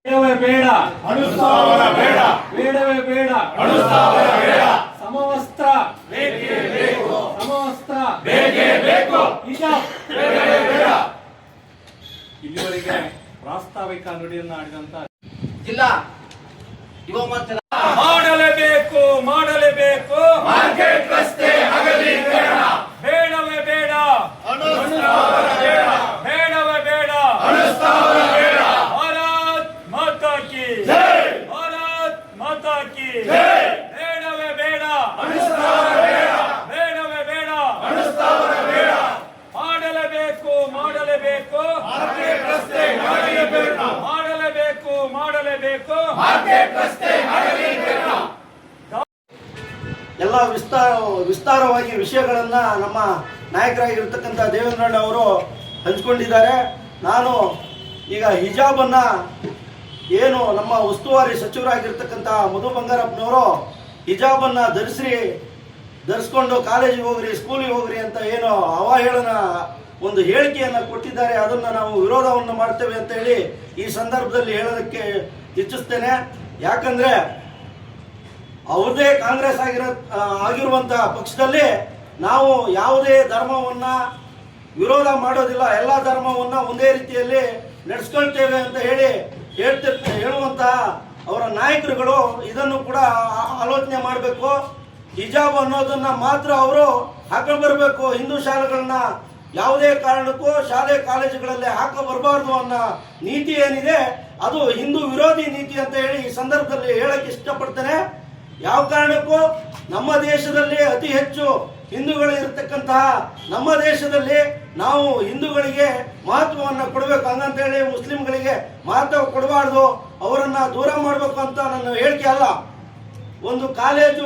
ಬೇಡ ಅನುಸ್ಥಾಪನ ಬೇಡ, ಬೇಡವೇ ಬೇಡ ಅನುಸ್ಥಾಪನ ಬೇಡ, ಸಮವಸ್ತ್ರ ಬೇಕೇ ಬೇಕು, ಸಮವಸ್ತ್ರ ಬೇಕೇ ಬೇಕು, ಹಿಜಾಬ್ ಬೇಡವೇ ಬೇಡ. ಇಲ್ಲಿವರೆಗೆ ಪ್ರಾಸ್ತಾವಿಕ ನುಡಿಯನ್ನು ಆಡಿದಂತ ಜಿಲ್ಲಾ ಯುವ ಮೋರ್ಚಾದ ಮಾಡಲೇಬೇಕು ಮಾಡಲೇಬೇಕು ಮಾರ್ಕೆಟ್ ರಸ್ತೆ ಅಗಲೀಕರಣ ಬೇಡವೇ ಬೇಡ ಅನುಸ್ಥಾಪನ ಬೇಡ, ಬೇಡವೇ ಬೇಡ ಅನುಸ್ಥಾಪನ ಬೇಡ. ಭಾರತ್ ಮಾತಾ ಕಿ ಜೈ, ಭಾರತ್ ಮಾತಾ ಕಿ ಜೈ. ಬೇಡವೇ ಬೇಡ ಅನುಸ್ಥಾಪನ ಬೇಡ, ಬೇಡವೇ ಬೇಡ ಅನುಸ್ಥಾಪನ ಬೇಡ. ಮಾಡಲೇಬೇಕು ಮಾಡಲೇಬೇಕು ಮಾರ್ಕೆಟ್ ರಸ್ತೆ ಅಗಲೀಕರಣ, ಮಾಡಲೇಬೇಕು ಮಾಡಲೇಬೇಕು ಮಾರ್ಕೆಟ್ ರಸ್ತೆ ಅಗಲೀಕರಣ. ಎಲ್ಲ ವಿಸ್ತಾರವಾಗಿ ವಿಷಯಗಳನ್ನು ನಮ್ಮ ನಾಯಕರಾಗಿರ್ತಕ್ಕಂಥ ದೇವೇಂದ್ರಣ್ಣ ಅವರು ಹಂಚಿಕೊಂಡಿದ್ದಾರೆ. ನಾನು ಈಗ ಹಿಜಾಬನ್ನು ಏನು ನಮ್ಮ ಉಸ್ತುವಾರಿ ಸಚಿವರಾಗಿರ್ತಕ್ಕಂಥ ಮಧು ಬಂಗಾರಪ್ಪನವರು ಹಿಜಾಬನ್ನು ಧರಿಸ್ಕೊಂಡು ಕಾಲೇಜಿಗೆ ಹೋಗ್ರಿ ಸ್ಕೂಲಿಗೆ ಹೋಗ್ರಿ ಅಂತ ಏನು ಅವಹೇಳನ ಒಂದು ಹೇಳಿಕೆಯನ್ನು ಕೊಟ್ಟಿದ್ದಾರೆ. ಅದನ್ನು ನಾವು ವಿರೋಧವನ್ನು ಮಾಡ್ತೇವೆ ಅಂತ ಹೇಳಿ ಈ ಸಂದರ್ಭದಲ್ಲಿ ಹೇಳೋದಕ್ಕೆ ಇಚ್ಛಿಸ್ತೇನೆ. ಯಾಕಂದರೆ ಅವ್ರದೇ ಕಾಂಗ್ರೆಸ್ ಆಗಿರುವಂಥ ಪಕ್ಷದಲ್ಲಿ ನಾವು ಯಾವುದೇ ಧರ್ಮವನ್ನು ವಿರೋಧ ಮಾಡೋದಿಲ್ಲ, ಎಲ್ಲ ಧರ್ಮವನ್ನು ಒಂದೇ ರೀತಿಯಲ್ಲಿ ನಡೆಸ್ಕೊಳ್ತೇವೆ ಅಂತ ಹೇಳುವಂತಹ ಅವರ ನಾಯಕರುಗಳು ಇದನ್ನು ಕೂಡ ಆಲೋಚನೆ ಮಾಡಬೇಕು. ಹಿಜಾಬ್ ಅನ್ನೋದನ್ನು ಮಾತ್ರ ಅವರು ಹಾಕೊಂಡು ಬರಬೇಕು. ಹಿಂದೂ ಶಾಲೆಗಳನ್ನ ಯಾವುದೇ ಕಾರಣಕ್ಕೂ ಶಾಲೆ ಕಾಲೇಜುಗಳಲ್ಲಿ ಬರಬಾರ್ದು ಅನ್ನೋ ನೀತಿ ಏನಿದೆ ಅದು ಹಿಂದೂ ವಿರೋಧಿ ನೀತಿ ಅಂತ ಹೇಳಿ ಈ ಸಂದರ್ಭದಲ್ಲಿ ಹೇಳಕ್ಕೆ ಇಷ್ಟಪಡ್ತೇನೆ. ಯಾವ ಕಾರಣಕ್ಕೂ ನಮ್ಮ ದೇಶದಲ್ಲಿ ಅತಿ ಹೆಚ್ಚು ಹಿಂದೂಗಳು ಇರತಕ್ಕಂತಹ ನಮ್ಮ ದೇಶದಲ್ಲಿ ನಾವು ಹಿಂದೂಗಳಿಗೆ ಮಹತ್ವವನ್ನು ಕೊಡಬೇಕು, ಹಂಗಂತೇಳಿ ಮುಸ್ಲಿಂಗಳಿಗೆ ಮಹತ್ವ ಕೊಡಬಾರ್ದು, ಅವರನ್ನು ದೂರ ಮಾಡಬೇಕು ಅಂತ ನನ್ನ ಹೇಳಿಕೆ ಅಲ್ಲ. ಒಂದು ಕಾಲೇಜು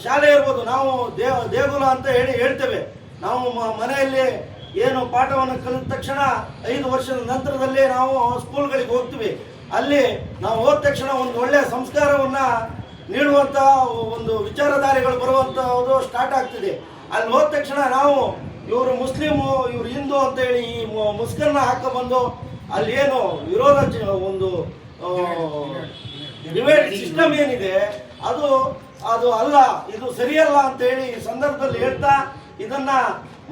ಶಾಲೆ ಇರ್ಬೋದು, ನಾವು ದೇಗುಲ ಅಂತ ಹೇಳ್ತೇವೆ. ನಾವು ಮನೆಯಲ್ಲಿ ಏನು ಪಾಠವನ್ನು ಕಲಿತ ತಕ್ಷಣ 5 ವರ್ಷದ ನಂತರದಲ್ಲಿ ನಾವು ಸ್ಕೂಲ್ಗಳಿಗೆ ಹೋಗ್ತೀವಿ. ಅಲ್ಲಿ ನಾವು ಹೋದ ತಕ್ಷಣ ಒಂದು ಒಳ್ಳೆಯ ಸಂಸ್ಕಾರವನ್ನು ನೀಡುವಂಥ ಒಂದು ವಿಚಾರಧಾರೆಗಳು ಬರುವಂಥದ್ದು ಸ್ಟಾರ್ಟ್ ಆಗ್ತಿದೆ. ಅಲ್ಲಿ ಹೋದ ತಕ್ಷಣ ನಾವು ಇವರು ಮುಸ್ಲಿಮು ಇವರು ಹಿಂದೂ ಅಂತೇಳಿ ಈ ಮುಸ್ಕನ್ನ ಹಾಕೊಂಡ್ಬಂದು ಅಲ್ಲಿ ಏನು ವಿರೋಧ ಒಂದು ಡಿಬೇಟ್ ಸಿಸ್ಟಮ್ ಏನಿದೆ ಅದು ಅಲ್ಲ, ಇದು ಸರಿಯಲ್ಲ ಅಂತ ಹೇಳಿ ಈ ಸಂದರ್ಭದಲ್ಲಿ ಹೇಳ್ತಾ ಇದನ್ನ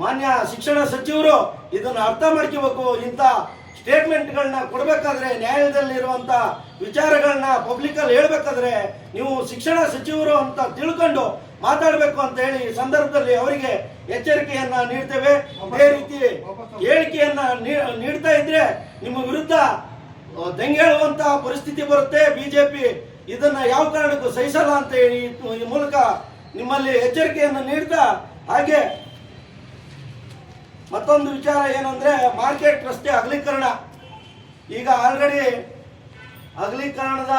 ಮಾನ್ಯ ಶಿಕ್ಷಣ ಸಚಿವರು ಇದನ್ನ ಅರ್ಥ ಮಾಡ್ಕೋಬೇಕು. ಇಂಥ ಸ್ಟೇಟ್ಮೆಂಟ್ಗಳನ್ನ ಕೊಡಬೇಕಾದ್ರೆ, ನ್ಯಾಯಾಲಯದಲ್ಲಿರುವಂಥ ವಿಚಾರಗಳನ್ನ ಪಬ್ಲಿಕಲ್ಲಿ ಹೇಳ್ಬೇಕಾದ್ರೆ ನೀವು ಶಿಕ್ಷಣ ಸಚಿವರು ಅಂತ ತಿಳ್ಕೊಂಡು ಮಾತಾಡಬೇಕು ಅಂತ ಹೇಳಿ ಈ ಸಂದರ್ಭದಲ್ಲಿ ಅವರಿಗೆ ಎಚ್ಚರಿಕೆಯನ್ನ ನೀಡ್ತೇವೆ. ಇದೇ ರೀತಿ ಹೇಳಿಕೆಯನ್ನ ನೀಡ್ತಾ ಇದ್ರೆ ನಿಮ್ಮ ವಿರುದ್ಧ ದಂಗೆಳುವಂತ ಪರಿಸ್ಥಿತಿ ಬರುತ್ತೆ. ಬಿಜೆಪಿ ಇದನ್ನ ಯಾವ ಕಾರಣಕ್ಕೂ ಸಹಿಸಲ್ಲ ಅಂತ ಹೇಳಿ ಈ ಮೂಲಕ ನಿಮ್ಮಲ್ಲಿ ಎಚ್ಚರಿಕೆಯನ್ನು ನೀಡ್ತಾ, ಹಾಗೆ ಮತ್ತೊಂದು ವಿಚಾರ ಏನಂದ್ರೆ ಮಾರ್ಕೆಟ್ ರಸ್ತೆ ಅಗಲೀಕರಣ. ಈಗ ಆಲ್ರೆಡಿ ಅಗಲೀಕರಣದ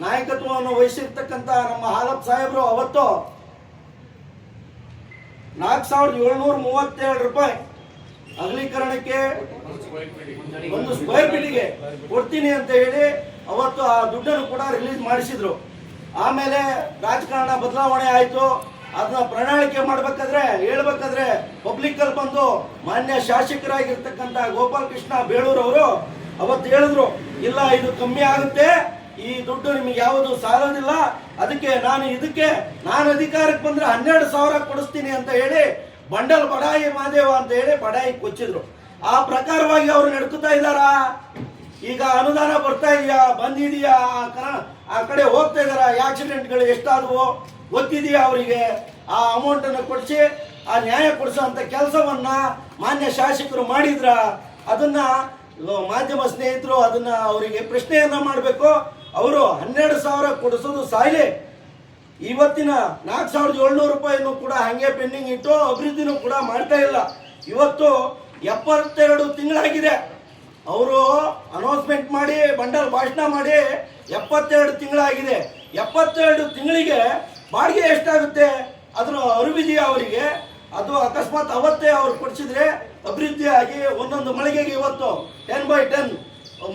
ನಾಯಕತ್ವವನ್ನು ವಹಿಸಿರ್ತಕ್ಕಂಥ ನಮ್ಮ ಹಾಲಪ್ ಸಾಹೇಬರು ಅವತ್ತು 4732 ರೂಪಾಯಿ ಅಗಲೀಕರಣಕ್ಕೆ ಒಂದು ಸ್ಕ್ವೇರ್ ಫೀಟಿಗೆ ಕೊಡ್ತೀನಿ ಅಂತ ಹೇಳಿ ಅವತ್ತು ಆ ದುಡ್ಡನ್ನು ಕೂಡ ರಿಲೀಸ್ ಮಾಡಿಸಿದ್ರು. ಆಮೇಲೆ ರಾಜಕಾರಣ ಬದಲಾವಣೆ ಆಯಿತು. ಅದನ್ನ ಪ್ರಣಾಳಿಕೆ ಹೇಳ್ಬೇಕಾದ್ರೆ ಪಬ್ಲಿಕ್ ಅಲ್ಲಿ ಬಂದು ಮಾನ್ಯ ಶಾಸಕರಾಗಿರ್ತಕ್ಕಂಥ ಗೋಪಾಲ್ ಕೃಷ್ಣ ಬೇಳೂರ್ ಅವರು ಅವತ್ತು ಹೇಳಿದ್ರು, ಇಲ್ಲ ಇದು ಕಮ್ಮಿ ಆಗುತ್ತೆ, ಈ ದುಡ್ಡು ನಿಮಗೆ ಯಾವುದು ಸಾಲೋದಿಲ್ಲ, ಅದಕ್ಕೆ ನಾನು ಅಧಿಕಾರಕ್ಕೆ ಬಂದ್ರೆ 12,000 ಕೊಡಿಸ್ತೀನಿ ಅಂತ ಹೇಳಿ ಬಂಡಲ್ ಬಡಾಯಿ ಮಾದೇವ ಅಂತ ಹೇಳಿ ಬಡಾಯಿ ಕೊಚ್ಚಿದ್ರು. ಆ ಪ್ರಕಾರವಾಗಿ ಅವರು ನಡ್ಕೊತಾ ಇದ್ದಾರಾ? ಈಗ ಅನುದಾನ ಬರ್ತಾ ಇದೆಯಾ, ಬಂದಿದೆಯಾ, ಆ ಕಡೆ ಹೋಗ್ತಾ ಇದಾರ? ಆಕ್ಸಿಡೆಂಟ್ಗಳು ಎಷ್ಟಾದವು ಗೊತ್ತಿದೆಯಾ ಅವರಿಗೆ? ಆ ಅಮೌಂಟ್ ಅನ್ನು ಕೊಡಿಸಿ ಆ ನ್ಯಾಯ ಕೊಡಿಸುವಂತ ಕೆಲಸವನ್ನ ಮಾನ್ಯ ಶಾಸಕರು ಮಾಡಿದ್ರ? ಅದನ್ನ ಮಾಧ್ಯಮ ಸ್ನೇಹಿತರು ಅದನ್ನ ಅವರಿಗೆ ಪ್ರಶ್ನೆಯನ್ನ ಮಾಡಬೇಕು. ಅವರು 12,000 ಕೊಡಿಸೋದು ಸಾಯಿಲೆ. ಇವತ್ತಿನ 4,700 ರೂಪಾಯಿನೂ ಕೂಡ ಹಂಗೆ ಪೆಂಡಿಂಗ್ ಇಟ್ಟು ಅಭಿವೃದ್ಧಿನೂ ಕೂಡ ಮಾಡ್ತಾ ಇಲ್ಲ. ಇವತ್ತು 72 ತಿಂಗಳಾಗಿದೆ. ಅವರು ಅನೌನ್ಸ್ಮೆಂಟ್ ಮಾಡಿ ಬಂಡಲ್ ಭಾಷಣ ಮಾಡಿ 72 ತಿಂಗಳಾಗಿದೆ. 72 ತಿಂಗಳಿಗೆ ಬಾಡಿಗೆ ಎಷ್ಟಾಗುತ್ತೆ? ಅದರ ಅರಿವಿದೆಯಾ ಅವರಿಗೆ? ಅದು ಅಕಸ್ಮಾತ್ ಅವತ್ತೇ ಅವ್ರು ಕೊಡಿಸಿದ್ರೆ ಅಭಿವೃದ್ಧಿ ಆಗಿ ಒಂದೊಂದು ಮಳಿಗೆಗೆ ಇವತ್ತು 10x10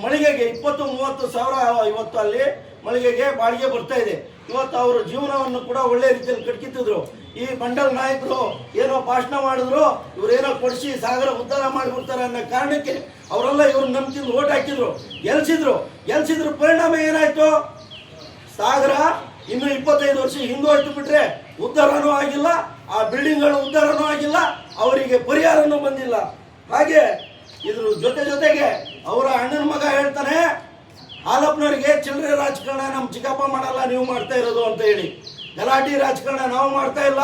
ಮಳಿಗೆಗೆ 20-30 ಸಾವಿರ ಇವತ್ತು ಅಲ್ಲಿ ಮಳಿಗೆಗೆ ಬಾಡಿಗೆ ಬರ್ತಾ ಇದೆ. ಇವತ್ತು ಅವರು ಜೀವನವನ್ನು ಕೂಡ ಒಳ್ಳೆ ರೀತಿಯಲ್ಲಿ ಕಟ್ಕಿತ್ತಿದ್ರು. ಈ ಬಂಡಲ್ ನಾಯಕರು ಏನೋ ಭಾಷಣ ಮಾಡಿದ್ರು, ಇವರೇನೋ ಕೊಡಿಸಿ ಸಾಗರ ಉದ್ಧಾರ ಮಾಡಿಬಿಡ್ತಾರೆ ಅನ್ನೋ ಕಾರಣಕ್ಕೆ ಅವರೆಲ್ಲ ಇವ್ರನ್ನ ನಂಬಿಕೊಂಡು ಓಟ್ ಹಾಕಿದ್ರು, ಗೆಲ್ಸಿದ್ರು. ಪರಿಣಾಮ ಏನಾಯ್ತು? ಸಾಗರ ಇನ್ನು 25 ವರ್ಷ ಹಿಂಗೋಯ್ತು ಬಿಟ್ರೆ ಉದ್ಧಾರನೂ ಆಗಿಲ್ಲ, ಆ ಬಿಲ್ಡಿಂಗ್ಗಳು ಉದ್ಧಾರನೂ ಆಗಿಲ್ಲ, ಅವರಿಗೆ ಪರಿಹಾರನೂ ಬಂದಿಲ್ಲ. ಹಾಗೆ ಇದ್ರ ಜೊತೆಗೆ ಅವರ ಅಣ್ಣನ ಮಗ ಹೇಳ್ತಾನೆ, ಹಾಲಪ್ಪನವರಿಗೆ ಚಿಲ್ಲರೆ ರಾಜಕಾರಣ ನಮ್ಮ ಚಿಕ್ಕಪ್ಪ ಮಾಡಲ್ಲ, ನೀವು ಮಾಡ್ತಾ ಇರೋದು ಅಂತ ಹೇಳಿ. ಗಲಾಟೆ ರಾಜಕಾರಣ ನಾವು ಮಾಡ್ತಾ ಇಲ್ಲ,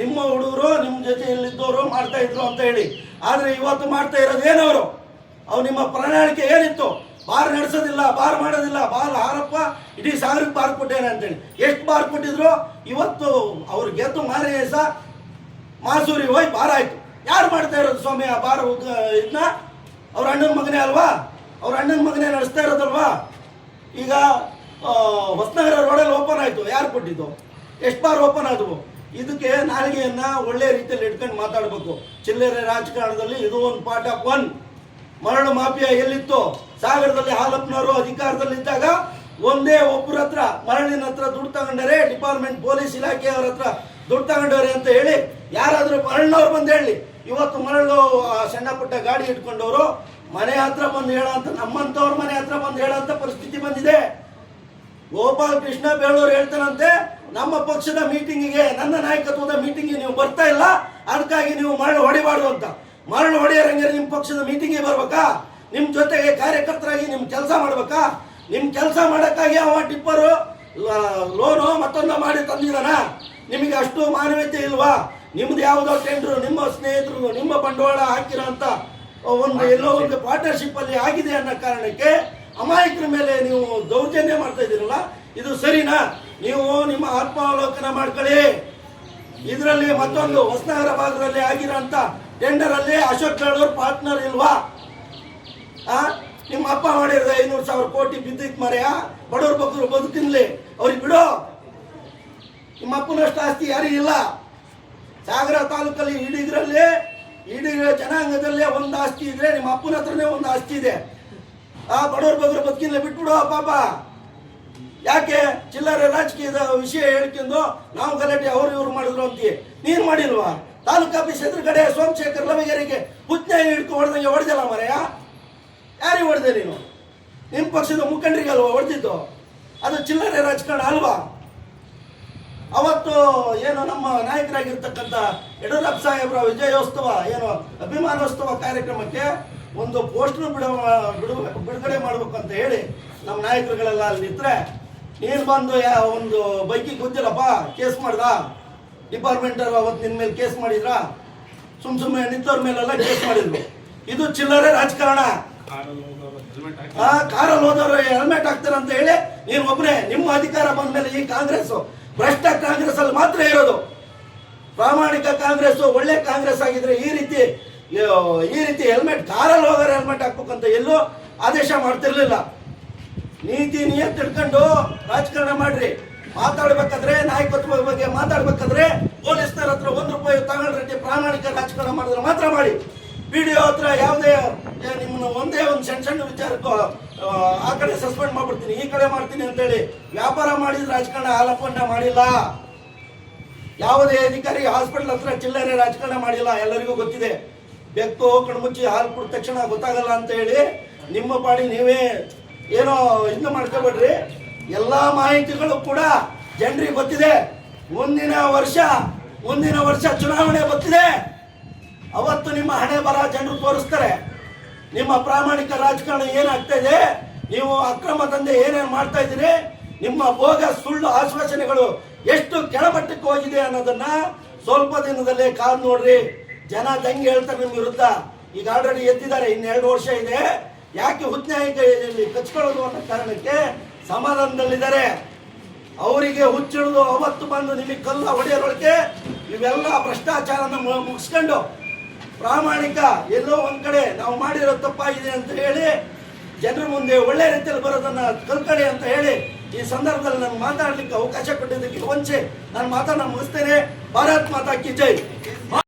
ನಿಮ್ಮ ಹುಡುಗರು ನಿಮ್ಮ ಜೊತೆಯಲ್ಲಿದ್ದವರು ಮಾಡ್ತಾ ಇದ್ರು ಅಂತ ಹೇಳಿ. ಆದರೆ ಇವತ್ತು ಮಾಡ್ತಾ ಇರೋದು ಏನವರು? ಅವು ನಿಮ್ಮ ಪ್ರಣಾಳಿಕೆ ಏನಿತ್ತು? ಬಾರ್ ನಡೆಸೋದಿಲ್ಲ, ಬಾರ್ ಮಾಡೋದಿಲ್ಲ, ಬಾರ್ ಹಾರಪ್ಪ ಇಡೀ ಸಾಗರಕ್ಕೆ ಬಾರ್ ಕೊಟ್ಟೇನೆ ಅಂತೇಳಿ. ಎಷ್ಟು ಬಾರ್ ಕೊಟ್ಟಿದ್ರು? ಇವತ್ತು ಅವ್ರು ಗೆದ್ದು ಮಾರೇ ದಿವಸ ಮಾಸೂರಿಗೆ ಹೋಗಿ ಬಾರ್ ಆಯ್ತು. ಯಾರು ಮಾಡ್ತಾ ಇರೋದು ಸ್ವಾಮಿ ಆ ಬಾರ್ ಇದನ್ನ? ಅವ್ರ ಅಣ್ಣನ ಮಗನೇ ಅಲ್ವಾ? ಅವ್ರ ಅಣ್ಣನ ಮಗನೇ ನಡೆಸ್ತಾ ಇರೋದಲ್ವಾ? ಈಗ ಹೊಸನಗರ ರೋಡಲ್ಲಿ ಓಪನ್ ಆಯಿತು, ಯಾರು ಕೊಟ್ಟಿದ್ದು? ಎಷ್ಟು ಬಾರ್ ಓಪನ್ ಆದವು? ಇದಕ್ಕೆ ನಾಲಿಗೆಯನ್ನ ಒಳ್ಳೆ ರೀತಿಯಲ್ಲಿ ಇಟ್ಕೊಂಡು ಮಾತಾಡಬೇಕು. ಚಿಲ್ಲರೆ ರಾಜಕಾರಣದಲ್ಲಿ ಇದು ಒಂದು ಪಾರ್ಟ್ ಆಫ್ ಒನ್. ಮರಳು ಮಾಫಿಯಾ ಎಲ್ಲಿತ್ತು? ಸಾಗರದಲ್ಲಿ ಹಾಲಪ್ಪನವರು ಅಧಿಕಾರದಲ್ಲಿದ್ದಾಗ ಒಂದೇ ಒಬ್ಬರ ಹತ್ರ ಮರಳಿನ ಹತ್ರ ದುಡ್ಡು ತಗೊಂಡರೆ, ಡಿಪಾರ್ಟ್ಮೆಂಟ್ ಪೊಲೀಸ್ ಇಲಾಖೆಯವರ ಹತ್ರ ದುಡ್ಡು ತಗೊಂಡವ್ರೆ ಅಂತ ಹೇಳಿ ಯಾರಾದರೂ ಮರಳಿನವ್ರು ಬಂದು ಹೇಳಿ. ಇವತ್ತು ಮರಳು ಸಣ್ಣ ಪುಟ್ಟ ಗಾಡಿ ಇಟ್ಕೊಂಡವರು ಮನೆ ಹತ್ರ ಬಂದು ಹೇಳೋಂಥ, ನಮ್ಮಂಥವ್ರ ಮನೆ ಹತ್ರ ಬಂದು ಹೇಳೋಂಥ ಪರಿಸ್ಥಿತಿ ಬಂದಿದೆ. ಗೋಪಾಲ್ ಕೃಷ್ಣ ಬೇಳೂರು ಹೇಳ್ತಾನಂತೆ, ನಮ್ಮ ಪಕ್ಷದ ಮೀಟಿಂಗಿಗೆ, ನನ್ನ ನಾಯಕತ್ವದ ಮೀಟಿಂಗಿಗೆ ನೀವು ಬರ್ತಾ ಇಲ್ಲ, ಅದಕ್ಕಾಗಿ ನೀವು ಮರಳು ಹೊಡಿಬಾರ್ದು ಅಂತ. ಮರಳು ಹೊಡೆಯೋರಂಗೆ ನಿಮ್ಮ ಪಕ್ಷದ ಮೀಟಿಂಗಿಗೆ ಬರ್ಬೇಕಾ? ನಿಮ್ಮ ಜೊತೆಗೆ ಕಾರ್ಯಕರ್ತರಾಗಿ ನಿಮ್ಮ ಕೆಲಸ ಮಾಡ್ಬೇಕಾ? ನಿಮ್ಮ ಕೆಲಸ ಮಾಡೋಕ್ಕಾಗಿ ಅವ ಟಿಪ್ಪರು ಲೋನು ಮತ್ತೊಂದು ಮಾಡಿ ತಂದಿದ್ದಾನ? ನಿಮಗೆ ಅಷ್ಟು ಮಾನವೀಯತೆ ಇಲ್ವಾ? ನಿಮ್ದು ಯಾವುದೋ ಟೆಂಡ್ರು, ನಿಮ್ಮ ಸ್ನೇಹಿತರು, ನಿಮ್ಮ ಬಂಡವಾಳ ಹಾಕಿರೋ ಅಂತ ಎಲ್ಲೋ ಒಂದು ಪಾರ್ಟ್ನರ್ಶಿಪ್ ಅಲ್ಲಿ ಆಗಿದೆ ಅನ್ನೋ ಕಾರಣಕ್ಕೆ ಅಮಾಯಕರ ಮೇಲೆ ನೀವು ದೌರ್ಜನ್ಯ ಮಾಡ್ತಾ ಇದ್ದೀರಲ್ಲ, ಇದು ಸರಿನಾ? ನೀವು ನಿಮ್ಮ ಆತ್ಮಾವಲೋಕನ ಮಾಡ್ಕೊಳ್ಳಿ. ಇದರಲ್ಲಿ ಮತ್ತೊಂದು ಹೊಸನಗರ ಭಾಗದಲ್ಲಿ ಆಗಿರೋ ಅಂತ ಟೆಂಡರ್ ಅಲ್ಲಿ ಅಶೋಕ್ ಲಾಡೋರ್ ಪಾರ್ಟ್ನರ್ ಇಲ್ವಾ? ನಿಮ್ಮ ಅಪ್ಪ ಮಾಡಿರೋದು 500,000 ಕೋಟಿ ಬಿದ್ದಿತ್ತು ಮರೆಯ, ಬಡವ್ರ ಬಗ್ಗರು ಬದುಕಿನ್ಲಿ, ಅವ್ರಿಗೆ ಬಿಡೋ. ನಿಮ್ಮ ಅಪ್ಪನಷ್ಟು ಆಸ್ತಿ ಯಾರಿಗೂ ಇಲ್ಲ. ಸಾಗರ ತಾಲೂಕಲ್ಲಿ ಇಡೀ ಜನಾಂಗದಲ್ಲೇ ಒಂದು ಆಸ್ತಿ ಇದ್ರೆ ನಿಮ್ಮ ಅಪ್ಪನ ಹತ್ರನೇ ಒಂದು ಆಸ್ತಿ ಇದೆ. ಬಡವ್ರ ಬಗ್ಗರು ಬದುಕಿನ್ಲಿ, ಬಿಟ್ಬಿಡು ಪಾಪ. ಯಾಕೆ ಚಿಲ್ಲರೆ ರಾಜಕೀಯದ ವಿಷಯ ಹೇಳ್ಕೊಂಡು ನಾವು ಗಲಾಟೆ ಅವ್ರು ಇವ್ರು ಮಾಡಿದ್ರು ಅಂತೀಯ? ನೀನು ಮಾಡಿಲ್ವಾ? ತಾಲೂಕು ಆಫೀಸ್ ಎದುರುಗಡೆ ಸೋಮಶೇಖರ್ ಲವಗೇರಿಗೆ ಹುಚ್ಚನಾಗಿ ಹಿಡ್ಕೊಂಡು ಹೊಡೆದಂಗೆ ಹೊಡೆದಲ್ಲ ಮರೆಯ? ಯಾರಿಗೆ ಹೊಡೆದೆ ನೀನು? ನಿಮ್ಮ ಪಕ್ಷದ ಮುಖಂಡರಿಗೆ ಅಲ್ವಾ ಹೊಡೆದಿದ್ದು? ಅದು ಚಿಲ್ಲರೆ ರಾಜಕಾರಣ ಅಲ್ವಾ? ಅವತ್ತು ಏನು ನಮ್ಮ ನಾಯಕರಾಗಿರ್ತಕ್ಕಂಥ ಯಡಿಯೂರಪ್ಪ ಸಾಹೇಬ್ರ ವಿಜಯೋತ್ಸವ ಏನು ಅಭಿಮಾನೋತ್ಸವ ಕಾರ್ಯಕ್ರಮಕ್ಕೆ ಒಂದು ಪೋಸ್ಟರ್ ಬಿಡುಗಡೆ ಮಾಡ್ಬೇಕು ಅಂತ ಹೇಳಿ ನಮ್ಮ ನಾಯಕರುಗಳೆಲ್ಲ ಅಲ್ಲಿ ನಿಂತ್ರೆ, ನೀನು ಬಂದು ಒಂದು ಬೈಕಿಗೆ ಗೊತ್ತಿಲ್ಲಪ್ಪ ಕೇಸ್ ಮಾಡ್ದ ಡಿಪಾರ್ಟ್ಮೆಂಟ್ ಅವತ್ತು ನಿನ್ನ ಮೇಲೆ ಕೇಸ್ ಮಾಡಿದ್ರ? ಸುಮ್ಮನೆ ನಿಂತವ್ರ ಮೇಲೆಲ್ಲ ಕೇಸ್ ಮಾಡಿದ್ರು. ಇದು ಚಿಲ್ಲರೆ ರಾಜಕಾರಣ. ಕಾರಲ್ಲಿ ಹೋದವರು ಹೆಲ್ಮೆಟ್ ಹಾಕ್ತಾರೆ ಅಂತ ಹೇಳಿ ನೀನು ಒಬ್ಬನೇ ನಿಮ್ಮ ಅಧಿಕಾರ ಬಂದ ಮೇಲೆ ಈ ಕಾಂಗ್ರೆಸ್ ಭ್ರಷ್ಟ ಕಾಂಗ್ರೆಸ್ ಅಲ್ಲಿ ಮಾತ್ರ ಇರೋದು. ಪ್ರಾಮಾಣಿಕ ಕಾಂಗ್ರೆಸ್, ಒಳ್ಳೆ ಕಾಂಗ್ರೆಸ್ ಆಗಿದ್ರೆ ಈ ರೀತಿ ಹೆಲ್ಮೆಟ್, ಕಾರಲ್ಲಿ ಹೋಗೋರು ಹೆಲ್ಮೆಟ್ ಹಾಕ್ಬೇಕಂತ ಎಲ್ಲೂ ಆದೇಶ ಮಾಡ್ತಿರ್ಲಿಲ್ಲ. ನೀತಿ ನಿಯತ್ ತಿಳ್ಕೊಂಡು ರಾಜಕಾರಣ ಮಾಡ್ರಿ. ಮಾತಾಡ್ಬೇಕಾದ್ರೆ ನಾಯಕತ್ವ ಬಗ್ಗೆ ಮಾತಾಡ್ಬೇಕಾದ್ರೆ ಪೊಲೀಸ್ನರ ಹತ್ರ ₹1 ತಗೊಂಡ್ರೆ ಪ್ರಾಮಾಣಿಕ ರಾಜಕಾರಣ ಮಾಡಿದ್ರೆ ಮಾತ್ರ ಮಾಡಿ. PDO ಹತ್ರ ಯಾವುದೇ ನಿಮ್ಮನ್ನು ಒಂದೇ ಒಂದು ಸಣ್ಣ ವಿಚಾರಕ್ಕೂ ಆ ಕಡೆ ಸಸ್ಪೆಂಡ್ ಮಾಡ್ಬಿಡ್ತೀನಿ, ಈ ಕಡೆ ಮಾಡ್ತೀನಿ ಅಂತೇಳಿ ವ್ಯಾಪಾರ ಮಾಡಿದ ರಾಜಕಾರಣ ಹಾಲಪ್ಪಣ್ಣ ಮಾಡಿಲ್ಲ. ಯಾವುದೇ ಅಧಿಕಾರಿ ಹಾಸ್ಪಿಟಲ್ ಹತ್ರ ಚಿಲ್ಲರೆ ರಾಜಕಾರಣ ಮಾಡಿಲ್ಲ, ಎಲ್ಲರಿಗೂ ಗೊತ್ತಿದೆ. ಬೆಕ್ಕು ಕಣ್ಮುಚ್ಚಿ ಹಾಲು ಕುಡಿದ ತಕ್ಷಣ ಗೊತ್ತಾಗಲ್ಲ ಅಂತ ಹೇಳಿ ನಿಮ್ಮ ಪಾಡಿ ನೀವೇ ಏನೋ ಇದು ಮಾಡ್ಕೊಬೇಡ್ರಿ. ಎಲ್ಲ ಮಾಹಿತಿಗಳು ಕೂಡ ಜನರಿಗೆ ಗೊತ್ತಿದೆ. ಮುಂದಿನ ವರ್ಷ ಚುನಾವಣೆ ಗೊತ್ತಿದೆ. ಅವತ್ತು ನಿಮ್ಮ ಹಣೆ ಬರ ಜನರು ತೋರಿಸ್ತಾರೆ. ನಿಮ್ಮ ಪ್ರಾಮಾಣಿಕ ರಾಜಕಾರಣ ಏನಾಗ್ತಾ ಇದೆ, ನೀವು ಅಕ್ರಮ ದಂಧೆ ಏನೇನು ಮಾಡ್ತಾ ಇದ್ದೀರಿ, ನಿಮ್ಮ ಬೋಗಸ್ ಸುಳ್ಳು ಆಶ್ವಾಸನೆಗಳು ಎಷ್ಟು ಕೆಳಮಟ್ಟಕ್ಕೆ ಹೋಗಿದೆ ಅನ್ನೋದನ್ನ ಸ್ವಲ್ಪ ದಿನದಲ್ಲೇ ಕಾದು ನೋಡ್ರಿ. ಜನ ದಂಗೆ ಹೇಳ್ತಾರೆ ನಿಮ್ಮ ವಿರುದ್ಧ. ಈಗ ಆಲ್ರೆಡಿ ಎದ್ದಿದ್ದಾರೆ, ಇನ್ನು 2 ವರ್ಷ ಇದೆ. ಯಾಕೆ ಹುಚ್ಚನಾಯಿಕೆಯಲ್ಲಿ ಕಚ್ಕೊಳ್ಳೋದು ಅನ್ನೋ ಕಾರಣಕ್ಕೆ ಸಮಾಧಾನದಲ್ಲಿದ್ದಾರೆ. ಅವರಿಗೆ ಹುಚ್ಚಿಡಿದು ಅವತ್ತು ಬಂದು ನಿಮಗೆ ಕಲ್ಲ ಹೊಡೆಯೋರೊಳಗೆ ಇವೆಲ್ಲ ಭ್ರಷ್ಟಾಚಾರನ ಮುಗಿಸ್ಕೊಂಡು ಪ್ರಾಮಾಣಿಕ ಎಲ್ಲೋ ಒಂದ್ ಕಡೆ ನಾವು ಮಾಡಿರೋ ತಪ್ಪಾಗಿದೆ ಅಂತ ಹೇಳಿ ಜನರ ಮುಂದೆ ಒಳ್ಳೆ ರೀತಿಯಲ್ಲಿ ಬರೋದನ್ನ ಕಲ್ಕಡೆ ಅಂತ ಹೇಳಿ ಈ ಸಂದರ್ಭದಲ್ಲಿ ನಾನು ಮಾತಾಡ್ಲಿಕ್ಕೆ ಅವಕಾಶ ಕೊಟ್ಟಿದ್ದಕ್ಕೆ ವಂಚೆ ನಾನು ಮಾತನ್ನ ಮುಗಿಸ್ತೇನೆ. ಭಾರತ್ ಮಾತಾ ಕಿ ಜೈ.